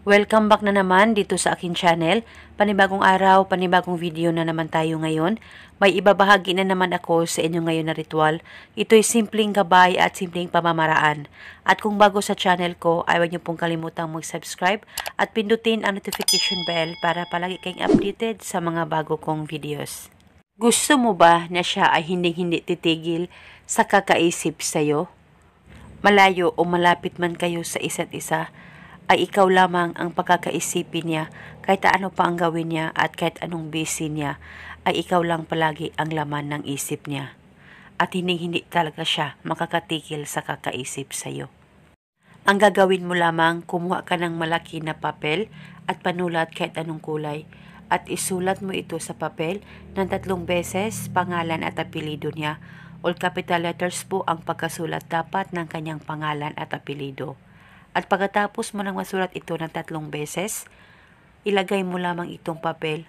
Welcome back na naman dito sa akin channel. Panibagong araw, panibagong video na naman tayo ngayon. May ibabahagi na naman ako sa inyo ngayon na ritual. Ito'y simpleng gabay at simpleng pamamaraan. At kung bago sa channel ko, ay huwag niyo pong kalimutang mag-subscribe at pindutin ang notification bell para palagi kayong updated sa mga bago kong videos. Gusto mo ba na siya ay hindi titigil sa kakaisip sa'yo? Malayo o malapit man kayo sa isa't isa, ay ikaw lamang ang pagkakaisipin niya, kahit ano pa ang gawin niya at kahit anong busy niya, ay ikaw lang palagi ang laman ng isip niya. At hindi talaga siya makakatigil sa kakaisip sa iyo. Ang gagawin mo lamang, kumuha ka ng malaki na papel at panulat kahit anong kulay, at isulat mo ito sa papel ng 3 beses pangalan at apelido niya. All capital letters po ang pagkasulat dapat ng kanyang pangalan at apelido. At pagkatapos mo nang masulat ito ng 3 beses, ilagay mo lamang itong papel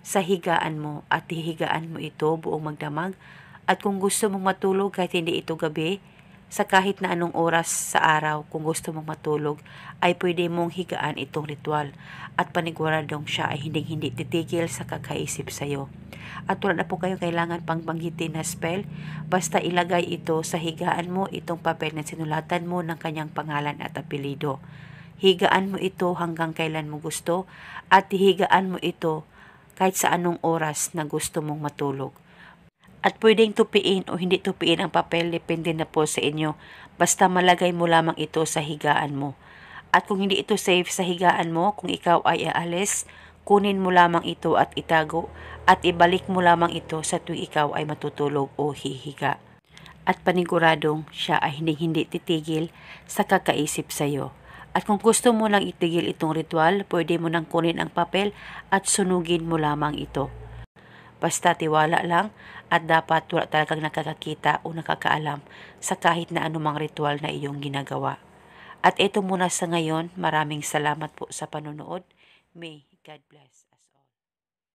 sa higaan mo at hihigaan mo ito buong magdamag. At kung gusto mong matulog kahit hindi ito gabi, sa kahit na anong oras sa araw, kung gusto mong matulog, ay pwede mong higaan itong ritual. At paniguradong siya ay hindi titigil sa kakaisip sa iyo. At wala na po kayong kailangan pang banggitin na spell, basta ilagay ito sa higaan mo, itong papel na sinulatan mo ng kanyang pangalan at apelido. Higaan mo ito hanggang kailan mo gusto at higaan mo ito kahit sa anong oras na gusto mong matulog. At pwedeng tupiin o hindi tupiin ang papel, depende na po sa inyo. Basta malagay mo lamang ito sa higaan mo. At kung hindi ito safe sa higaan mo, kung ikaw ay aalis, kunin mo lamang ito at itago at ibalik mo lamang ito sa tuwing ikaw ay matutulog o hihiga. At paniguradong siya ay hindi titigil sa kakaisip sa iyo. At kung gusto mo lang itigil itong ritual, pwede mo nang kunin ang papel at sunugin mo lamang ito. Basta tiwala lang at dapat wala talagang nakakakita o nakakaalam sa kahit na anumang ritual na iyong ginagawa. At ito muna sa ngayon, maraming salamat po sa panonood. May God bless.